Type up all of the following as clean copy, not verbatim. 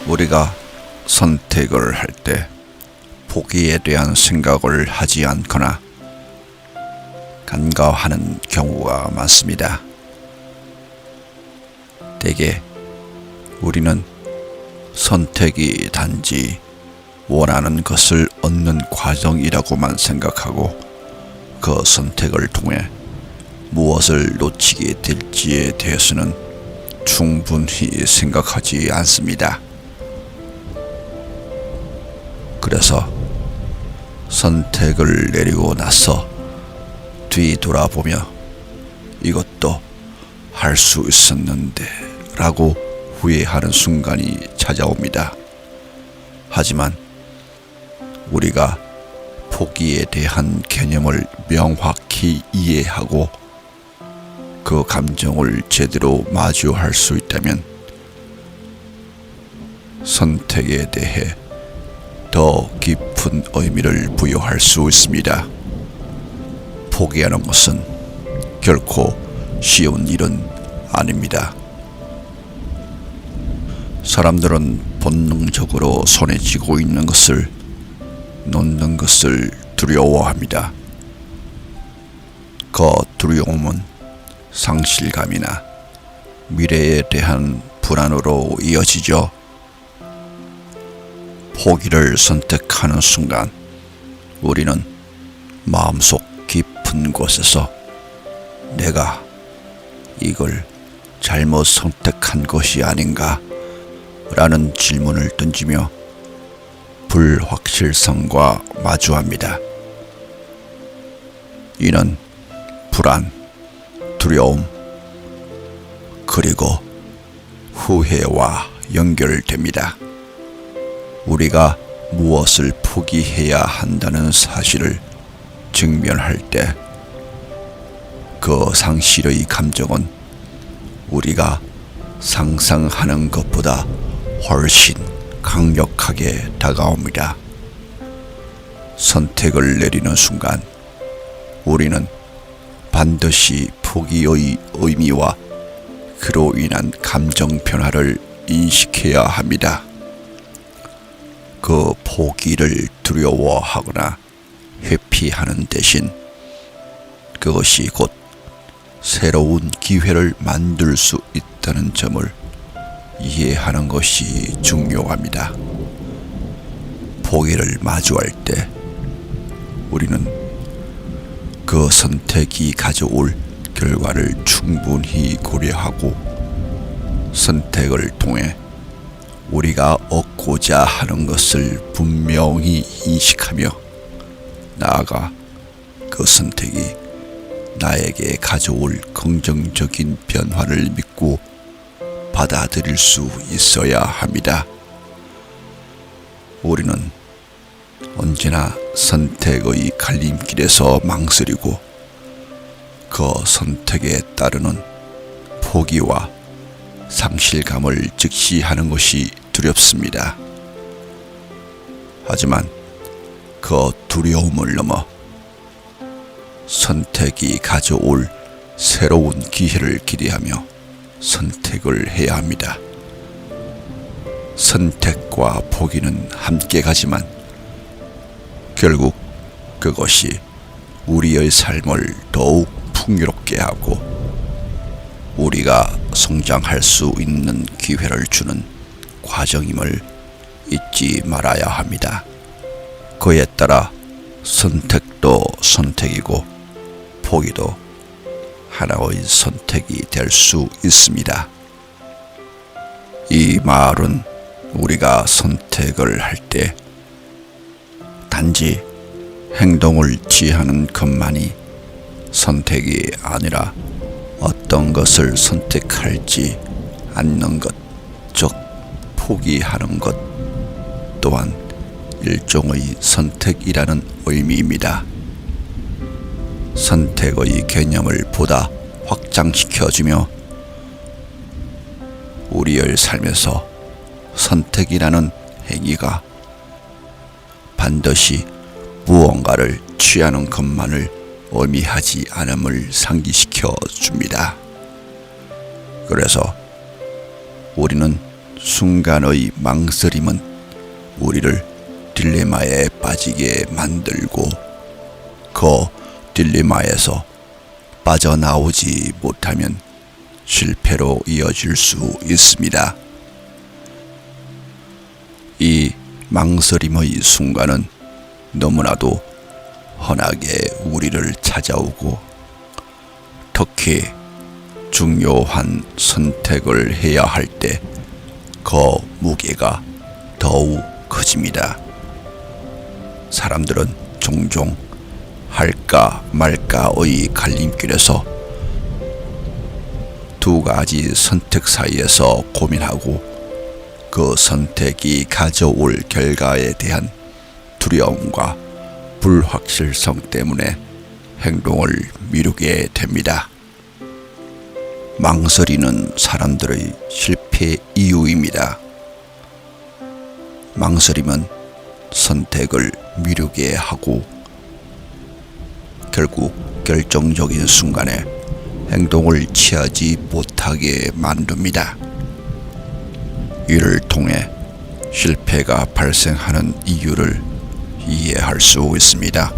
우리가 선택을 할 때 포기에 대한 생각을 하지 않거나 간과하는 경우가 많습니다. 대개 우리는 선택이 단지 원하는 것을 얻는 과정이라고만 생각하고 그 선택을 통해 무엇을 놓치게 될지에 대해서는 충분히 생각하지 않습니다. 그래서 선택을 내리고 나서 뒤돌아보며 이것도 할 수 있었는데 라고 후회하는 순간이 찾아옵니다. 하지만 우리가 포기에 대한 개념을 명확히 이해하고 그 감정을 제대로 마주할 수 있다면 선택에 대해 더 깊은 의미를 부여할 수 있습니다. 포기하는 것은 결코 쉬운 일은 아닙니다. 사람들은 본능적으로 손에 쥐고 있는 것을 놓는 것을 두려워합니다. 그 두려움은 상실감이나 미래에 대한 불안으로 이어지죠. 포기를 선택하는 순간 우리는 마음속 깊은 곳에서 내가 이걸 잘못 선택한 것이 아닌가 라는 질문을 던지며 불확실성과 마주합니다. 이는 불안, 두려움, 그리고 후회와 연결됩니다. 우리가 무엇을 포기해야 한다는 사실을 직면할 때 그 상실의 감정은 우리가 상상하는 것보다 훨씬 강력하게 다가옵니다. 선택을 내리는 순간 우리는 반드시 포기의 의미와 그로 인한 감정 변화를 인식해야 합니다. 그 포기를 두려워하거나 회피하는 대신 그것이 곧 새로운 기회를 만들 수 있다는 점을 이해하는 것이 중요합니다. 포기를 마주할 때 우리는 그 선택이 가져올 결과를 충분히 고려하고 선택을 통해 우리가 얻고자 하는 것을 분명히 인식하며 나아가 그 선택이 나에게 가져올 긍정적인 변화를 믿고 받아들일 수 있어야 합니다. 우리는 언제나 선택의 갈림길에서 망설이고 그 선택에 따르는 포기와 상실감을 직시하는 것이 두렵습니다. 하지만 그 두려움을 넘어 선택이 가져올 새로운 기회를 기대하며 선택을 해야 합니다. 선택과 포기는 함께 가지만 결국 그것이 우리의 삶을 더욱 풍요롭게 하고 우리가 성장할 수 있는 기회를 주는 과정임을 잊지 말아야 합니다. 그에 따라 선택도 선택이고 포기도 하나의 선택이 될 수 있습니다. 이 말은 우리가 선택을 할 때 단지 행동을 취하는 것만이 선택이 아니라 어떤 것을 선택할지 않는 것, 즉 포기하는 것 또한 일종의 선택이라는 의미입니다. 선택의 개념을 보다 확장시켜주며 우리의 삶에서 선택이라는 행위가 반드시 무언가를 취하는 것만을 의미하지 않음을 상기시켜 줍니다. 그래서 우리는 순간의 망설임은 우리를 딜레마에 빠지게 만들고 그 딜레마에서 빠져나오지 못하면 실패로 이어질 수 있습니다. 이 망설임의 순간은 너무나도 흔하게 우리를 찾아오고 특히 중요한 선택을 해야 할 때 그 무게가 더욱 커집니다. 사람들은 종종 할까 말까의 갈림길에서 두 가지 선택 사이에서 고민하고 그 선택이 가져올 결과에 대한 두려움과 불확실성 때문에 행동을 미루게 됩니다. 망설이는 사람들의 실패 이유입니다. 망설임은 선택을 미루게 하고 결국 결정적인 순간에 행동을 취하지 못하게 만듭니다. 이를 통해 실패가 발생하는 이유를 이해할 수 있습니다.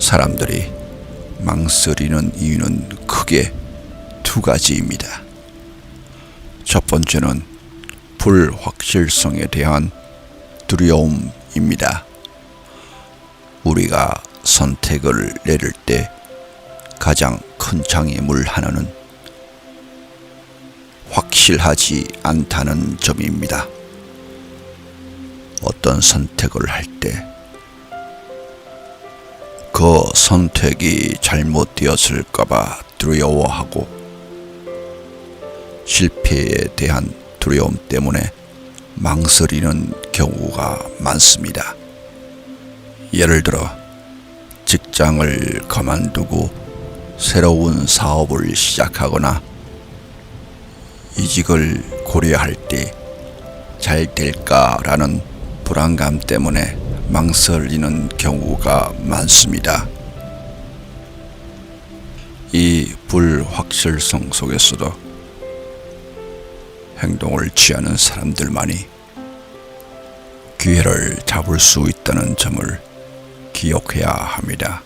사람들이 망설이는 이유는 크게 두 가지입니다. 첫 번째는 불확실성에 대한 두려움입니다. 우리가 선택을 내릴 때 가장 큰 장애물 하나는 확실하지 않다는 점입니다. 어떤 선택을 할 때 그 선택이 잘못되었을까봐 두려워하고 실패에 대한 두려움 때문에 망설이는 경우가 많습니다. 예를 들어 직장을 그만두고 새로운 사업을 시작하거나 이직을 고려할 때 잘 될까라는 불안감 때문에 망설이는 경우가 많습니다. 이 불확실성 속에서도 행동을 취하는 사람들만이 기회를 잡을 수 있다는 점을 기억해야 합니다.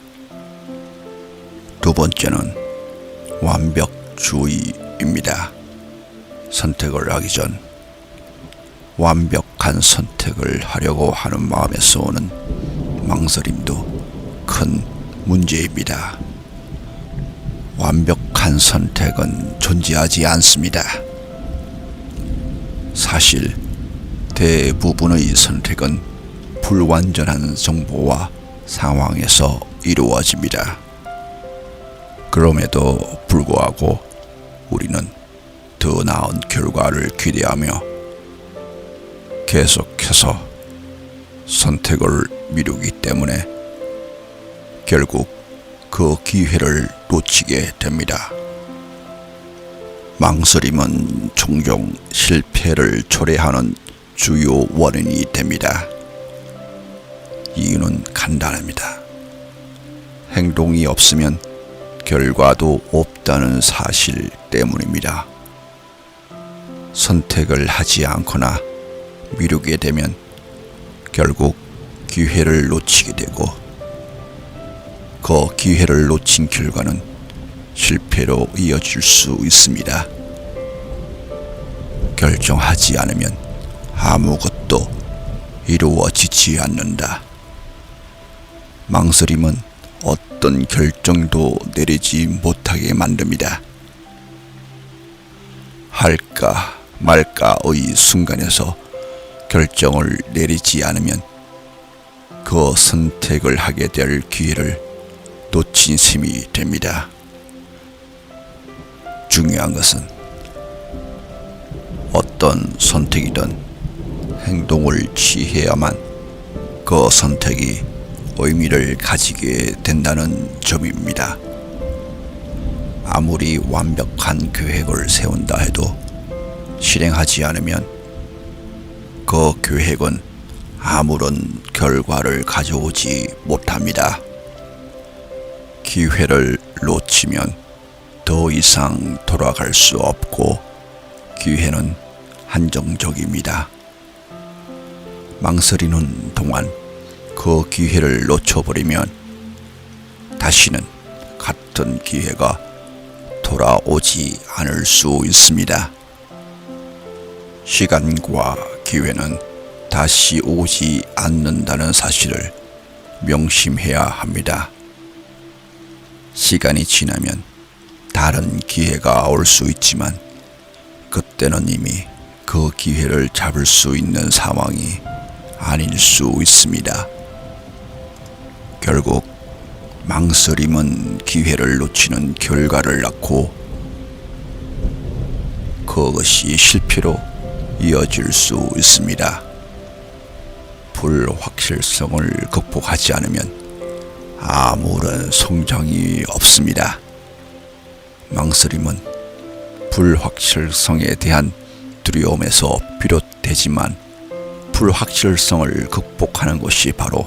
두 번째는 완벽주의입니다. 선택을 하기 전 완벽한 선택을 하려고 하는 마음에서 오는 망설임도 큰 문제입니다. 완벽한 선택은 존재하지 않습니다. 사실 대부분의 선택은 불완전한 정보와 상황에서 이루어집니다. 그럼에도 불구하고 우리는 더 나은 결과를 기대하며 계속해서 선택을 미루기 때문에 결국 그 기회를 놓치게 됩니다. 망설임은 종종 실패를 초래하는 주요 원인이 됩니다. 이유는 간단합니다. 행동이 없으면 결과도 없다는 사실 때문입니다. 선택을 하지 않거나 미루게 되면 결국 기회를 놓치게 되고 그 기회를 놓친 결과는 실패로 이어질 수 있습니다. 결정하지 않으면 아무것도 이루어지지 않는다. 망설임은 어떤 결정도 내리지 못하게 만듭니다. 할까 말까의 순간에서 결정을 내리지 않으면 그 선택을 하게 될 기회를 놓친 셈이 됩니다. 중요한 것은 어떤 선택이든 행동을 취해야만 그 선택이 의미를 가지게 된다는 점입니다. 아무리 완벽한 계획을 세운다 해도 실행하지 않으면 그 계획은 아무런 결과를 가져오지 못합니다. 기회를 놓치면 더 이상 돌아갈 수 없고 기회는 한정적입니다. 망설이는 동안 그 기회를 놓쳐버리면 다시는 같은 기회가 돌아오지 않을 수 있습니다. 시간과 기회는 다시 오지 않는다는 사실을 명심해야 합니다. 시간이 지나면 다른 기회가 올 수 있지만 그때는 이미 그 기회를 잡을 수 있는 상황이 아닐 수 있습니다. 결국 망설임은 기회를 놓치는 결과를 낳고 그것이 실패로 이어질 수 있습니다. 불확실성을 극복하지 않으면 아무런 성장이 없습니다. 망설임은 불확실성에 대한 두려움에서 비롯되지만 불확실성을 극복하는 것이 바로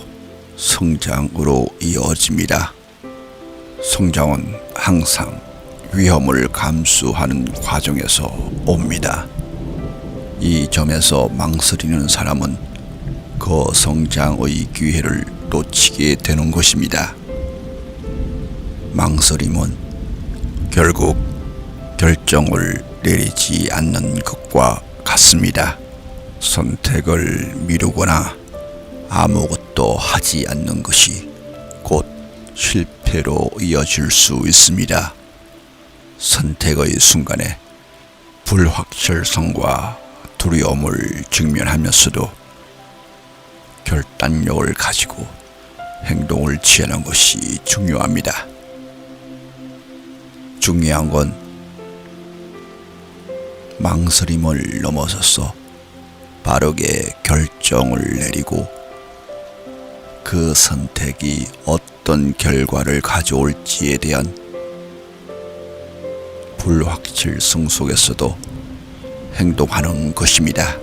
성장으로 이어집니다. 성장은 항상 위험을 감수하는 과정에서 옵니다. 이 점에서 망설이는 사람은 그 성장의 기회를 놓치게 되는 것입니다. 망설임은 결국 결정을 내리지 않는 것과 같습니다. 선택을 미루거나 아무것도 하지 않는 것이 곧 실패로 이어질 수 있습니다. 선택의 순간에 불확실성과 두려움을 직면하면서도 결단력을 가지고 행동을 취하는 것이 중요합니다. 중요한 건 망설임을 넘어서서 빠르게 결정을 내리고 그 선택이 어떤 결과를 가져올지에 대한 불확실성 속에서도 행동하는 것입니다.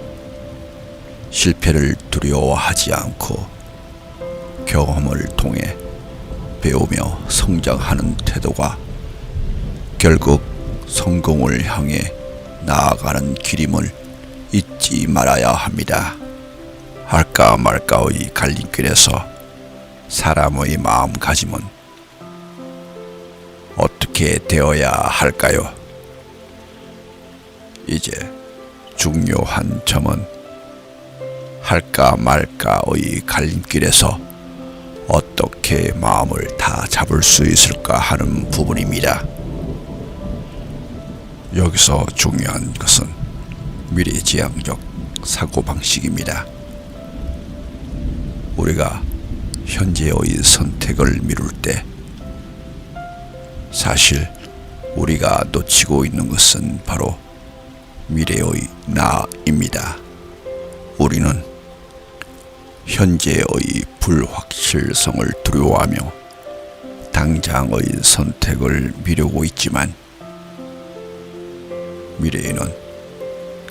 실패를 두려워하지 않고 경험을 통해 배우며 성장하는 태도가 결국 성공을 향해 나아가는 길임을 잊지 말아야 합니다. 할까 말까의 갈림길에서 사람의 마음가짐은 어떻게 되어야 할까요? 이제 중요한 점은 할까 말까의 갈림길에서 어떻게 마음을 다 잡을 수 있을까 하는 부분입니다. 여기서 중요한 것은 미래지향적 사고방식입니다. 우리가 현재의 선택을 미룰 때 사실 우리가 놓치고 있는 것은 바로 미래의 나입니다. 우리는 현재의 불확실성을 두려워하며 당장의 선택을 미루고 있지만 미래에는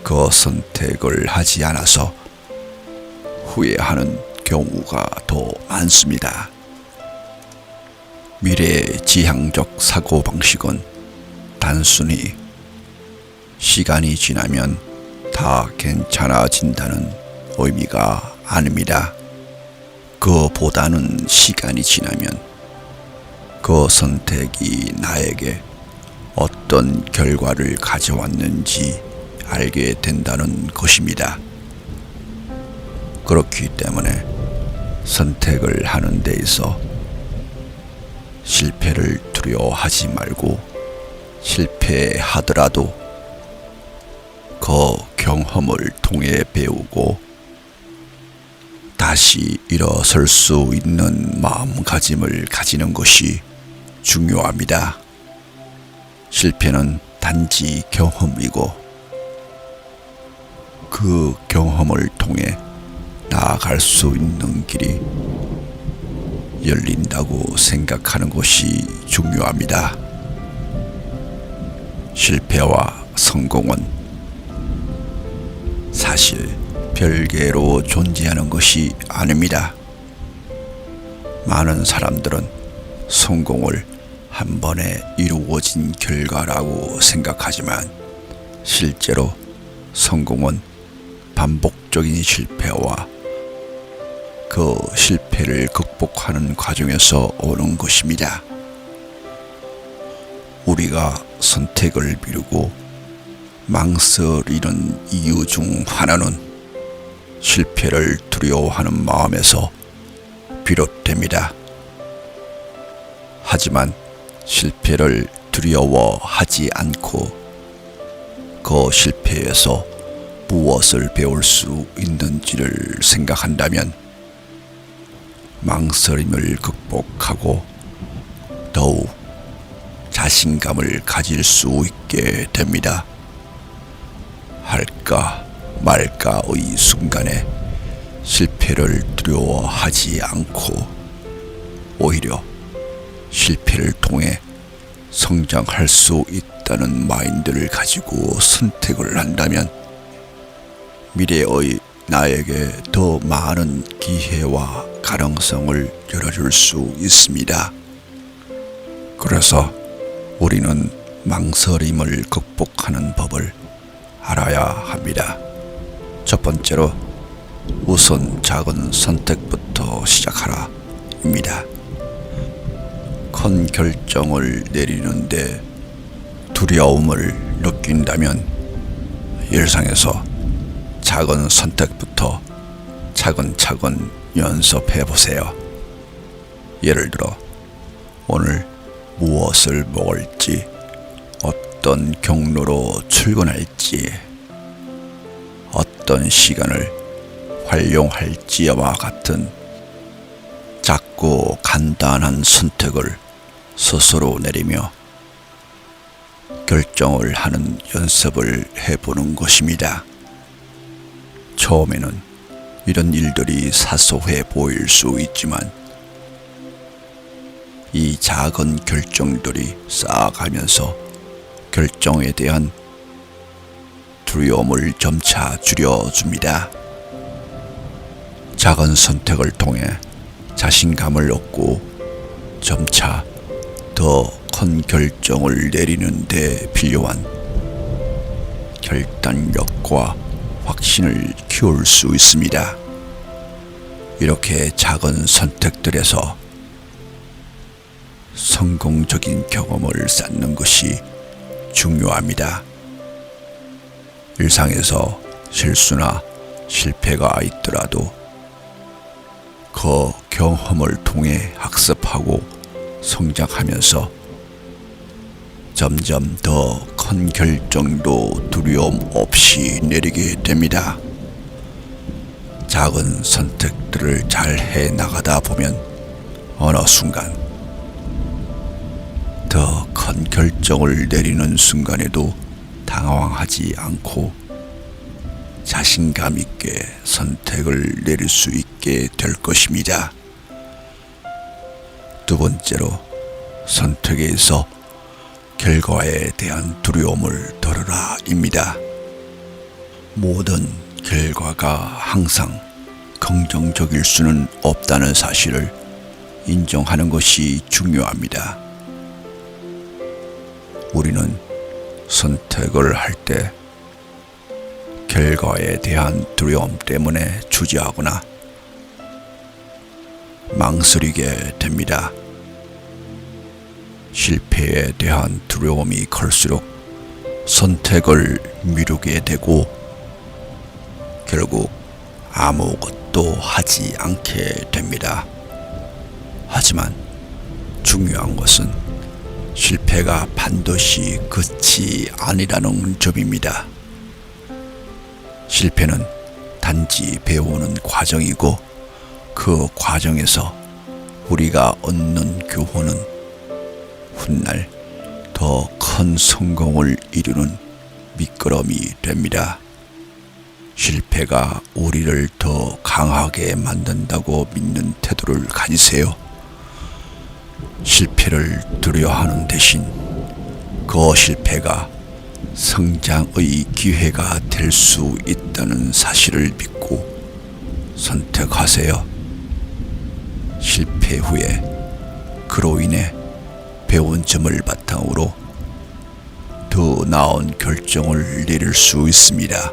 그 선택을 하지 않아서 후회하는 경우가 더 많습니다. 미래지향적 사고방식은 단순히 시간이 지나면 다 괜찮아진다는 의미가 아닙니다. 그보다는 시간이 지나면 그 선택이 나에게 어떤 결과를 가져왔는지 알게 된다는 것입니다. 그렇기 때문에 선택을 하는 데 있어 실패를 두려워하지 말고 실패하더라도 그 경험을 통해 배우고 다시 일어설 수 있는 마음가짐을 가지는 것이 중요합니다. 실패는 단지 경험이고 그 경험을 통해 나아갈 수 있는 길이 열린다고 생각하는 것이 중요합니다. 실패와 성공은 사실 별개로 존재하는 것이 아닙니다. 많은 사람들은 성공을 한 번에 이루어진 결과라고 생각하지만 실제로 성공은 반복적인 실패와 그 실패를 극복하는 과정에서 오는 것입니다. 우리가 선택을 미루고 망설이는 이유 중 하나는 실패를 두려워하는 마음에서 비롯됩니다. 하지만 실패를 두려워하지 않고 그 실패에서 무엇을 배울 수 있는지를 생각한다면 망설임을 극복하고 더욱 자신감을 가질 수 있게 됩니다. 할까 말까의 순간에 실패를 두려워하지 않고 오히려 실패를 통해 성장할 수 있다는 마인드를 가지고 선택을 한다면 미래의 나에게 더 많은 기회와 가능성을 열어줄 수 있습니다. 그래서 우리는 망설임을 극복하는 법을 알아야 합니다. 첫 번째로 우선 작은 선택부터 시작하라입니다. 큰 결정을 내리는데 두려움을 느낀다면 일상에서 작은 선택부터 차근차근 연습해 보세요. 예를 들어 오늘 무엇을 먹을지, 어떤 경로로 출근할지, 어떤 시간을 활용할지와 같은 작고 간단한 선택을 스스로 내리며 결정을 하는 연습을 해보는 것입니다. 처음에는 이런 일들이 사소해 보일 수 있지만 이 작은 결정들이 쌓아가면서 결정에 대한 두려움을 점차 줄여줍니다. 작은 선택을 통해 자신감을 얻고 점차 더 큰 결정을 내리는 데 필요한 결단력과 확신을 키울 수 있습니다. 이렇게 작은 선택들에서 성공적인 경험을 쌓는 것이 중요합니다. 일상에서 실수나 실패가 있더라도 그 경험을 통해 학습하고 성장하면서 점점 더 큰 결정도 두려움 없이 내리게 됩니다. 작은 선택들을 잘 해 나가다 보면 어느 순간 더 큰 결정을 내리는 순간에도 당황하지 않고 자신감 있게 선택을 내릴 수 있게 될 것입니다. 두 번째로 선택에서 결과에 대한 두려움을 덜어라입니다. 모든 결과가 항상 긍정적일 수는 없다는 사실을 인정하는 것이 중요합니다. 우리는 선택을 할 때 결과에 대한 두려움 때문에 주저하거나 망설이게 됩니다. 실패에 대한 두려움이 클수록 선택을 미루게 되고 결국 아무것도 하지 않게 됩니다. 하지만 중요한 것은 실패가 반드시 끝이 아니라는 점입니다. 실패는 단지 배우는 과정이고 그 과정에서 우리가 얻는 교훈은 훗날 더 큰 성공을 이루는 미끄럼이 됩니다. 실패가 우리를 더 강하게 만든다고 믿는 태도를 가지세요. 실패를 두려워하는 대신 그 실패가 성장의 기회가 될 수 있다는 사실을 믿고 선택하세요. 실패 후에 그로 인해 배운 점을 바탕으로 더 나은 결정을 내릴 수 있습니다.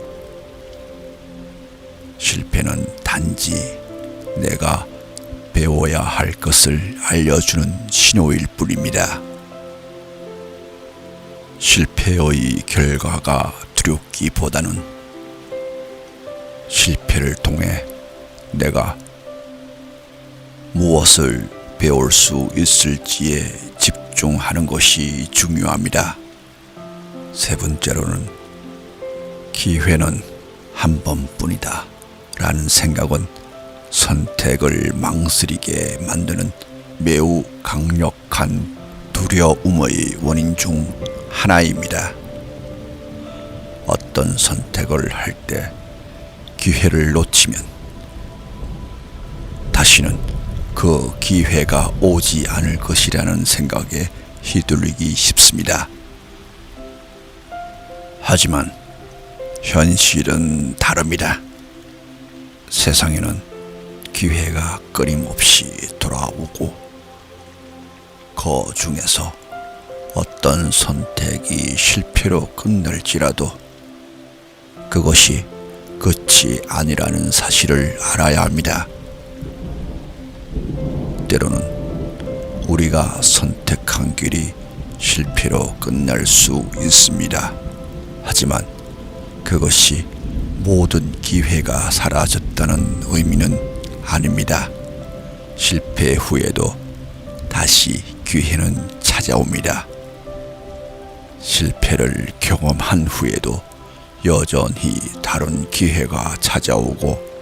실패는 단지 내가 배워야 할 것을 알려주는 신호일 뿐입니다. 실패의 결과가 두렵기보다는 실패를 통해 내가 무엇을 배울 수 있을지에 집중하는 것이 중요합니다. 세 번째로는 기회는 한 번뿐이다 라는 생각은 선택을 망설이게 만드는 매우 강력한 두려움의 원인 중 하나입니다. 어떤 선택을 할 때 기회를 놓치면 다시는 그 기회가 오지 않을 것이라는 생각에 휘둘리기 쉽습니다. 하지만 현실은 다릅니다. 세상에는 기회가 끊임없이 돌아오고 그 중에서 어떤 선택이 실패로 끝날지라도 그것이 끝이 아니라는 사실을 알아야 합니다. 때로는 우리가 선택한 길이 실패로 끝날 수 있습니다. 하지만 그것이 모든 기회가 사라졌다는 의미는 아닙니다. 실패 후에도 다시 기회는 찾아옵니다. 실패를 경험한 후에도 여전히 다른 기회가 찾아오고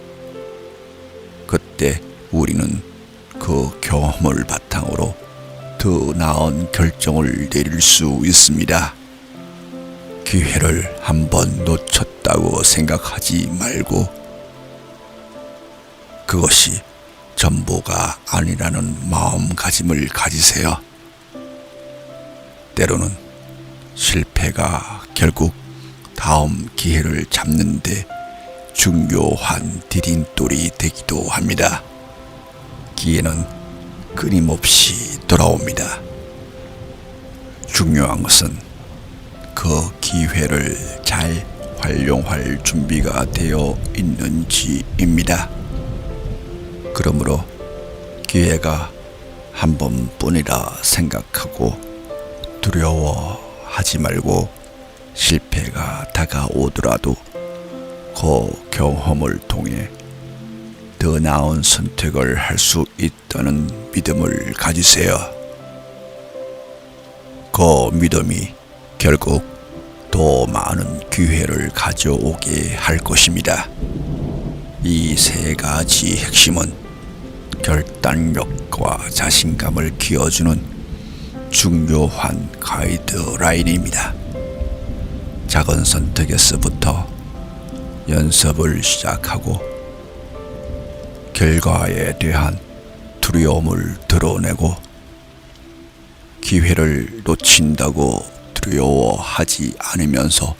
그때 우리는 그 경험을 바탕으로 더 나은 결정을 내릴 수 있습니다. 기회를 한번 놓쳤다고 생각하지 말고 그것이 전부가 아니라는 마음가짐을 가지세요. 때로는 실패가 결국 다음 기회를 잡는 데 중요한 디딤돌이 되기도 합니다. 기회는 끊임없이 돌아옵니다. 중요한 것은 그 기회를 잘 활용할 준비가 되어 있는지입니다. 그러므로 기회가 한 번뿐이라 생각하고 두려워하지 말고 실패가 다가오더라도 그 경험을 통해 더 나은 선택을 할 수 있다는 믿음을 가지세요. 그 믿음이 결국 더 많은 기회를 가져오게 할 것입니다. 이 세 가지 핵심은 결단력과 자신감을 키워주는 중요한 가이드라인입니다. 작은 선택에서부터 연습을 시작하고 결과에 대한 두려움을 드러내고 기회를 놓친다고 두려워하지 않으면서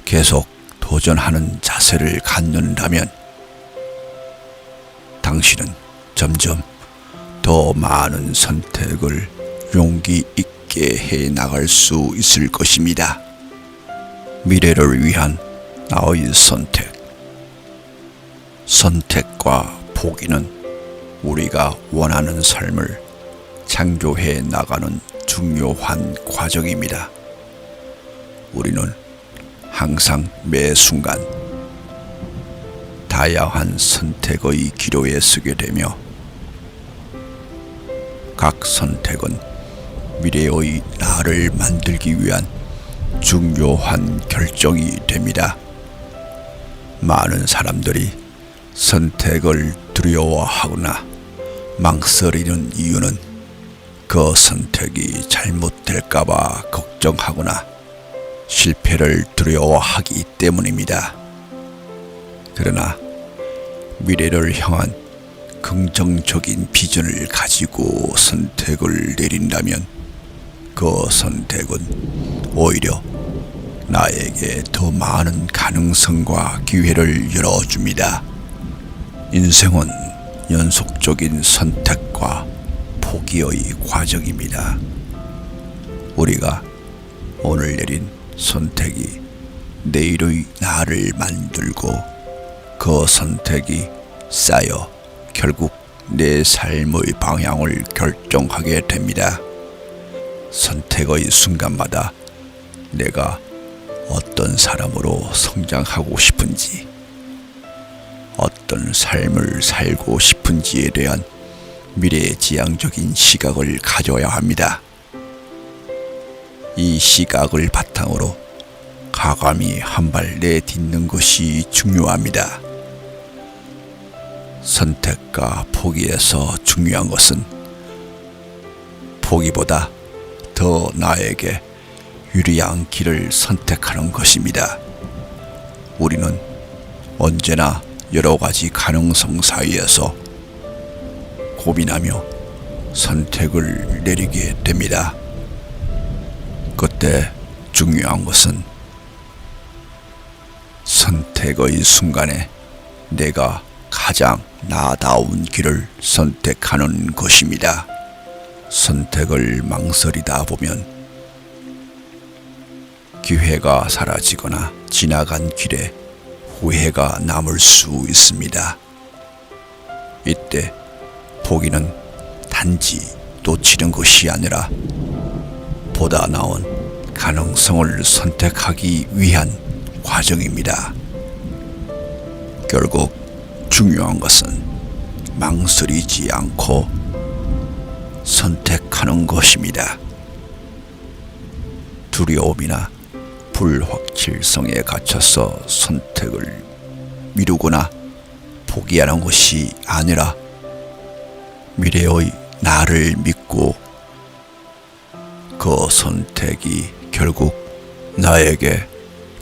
계속 도전하는 자세를 갖는다면 당신은 점점 더 많은 선택을 용기 있게 해 나갈 수 있을 것입니다. 미래를 위한 나의 선택. 선택과 포기는 우리가 원하는 삶을 창조해 나가는 중요한 과정입니다. 우리는 항상 매 순간 다양한 선택의 기로에 서게 되며 각 선택은 미래의 나를 만들기 위한 중요한 결정이 됩니다. 많은 사람들이 선택을 두려워하거나 망설이는 이유는 그 선택이 잘못될까봐 걱정하거나 실패를 두려워하기 때문입니다. 그러나 미래를 향한 긍정적인 비전을 가지고 선택을 내린다면 그 선택은 오히려 나에게 더 많은 가능성과 기회를 열어줍니다. 인생은 연속적인 선택과 포기의 과정입니다. 우리가 오늘 내린 선택이 내일의 나를 만들고 그 선택이 쌓여 결국 내 삶의 방향을 결정하게 됩니다. 선택의 순간마다 내가 어떤 사람으로 성장하고 싶은지, 어떤 삶을 살고 싶은지에 대한 미래지향적인 시각을 가져야 합니다. 이 시각을 바탕으로 과감히 한 발 내딛는 것이 중요합니다. 선택과 포기에서 중요한 것은 포기보다 더 나에게 유리한 길을 선택하는 것입니다. 우리는 언제나 여러 가지 가능성 사이에서 고민하며 선택을 내리게 됩니다. 그때 중요한 것은 선택의 순간에 내가 가장 나다운 길을 선택하는 것입니다. 선택을 망설이다 보면 기회가 사라지거나 지나간 길에 후회가 남을 수 있습니다. 이때 포기는 단지 놓치는 것이 아니라 보다 나은 가능성을 선택하기 위한 과정입니다. 결국 중요한 것은 망설이지 않고 선택하는 것입니다. 두려움이나 불확실성에 갇혀서 선택을 미루거나 포기하는 것이 아니라 미래의 나를 믿고 그 선택이 결국 나에게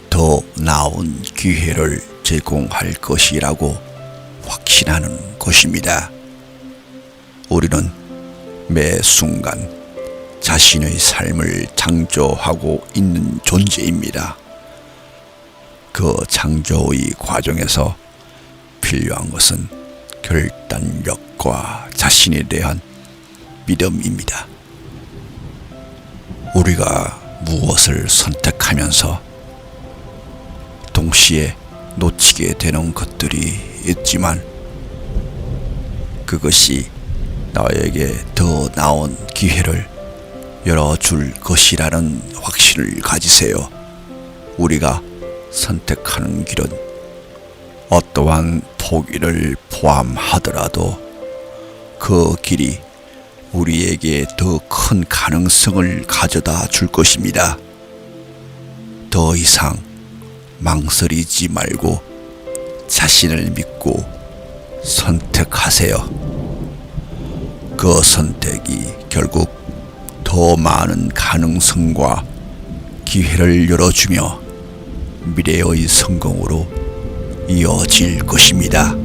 더 나은 기회를 제공할 것이라고 확신하는 것입니다. 우리는 매 순간 자신의 삶을 창조하고 있는 존재입니다. 그 창조의 과정에서 필요한 것은 결단력과 자신에 대한 믿음입니다. 우리가 무엇을 선택하면서 동시에 놓치게 되는 것들이 있지만 그것이 나에게 더 나은 기회를 열어줄 것이라는 확신을 가지세요. 우리가 선택하는 길은 어떠한 포기를 포함하더라도 그 길이 우리에게 더 큰 가능성을 가져다 줄 것입니다. 더 이상 망설이지 말고 자신을 믿고 선택하세요. 그 선택이 결국 더 많은 가능성과 기회를 열어주며 미래의 성공으로 이어질 것입니다.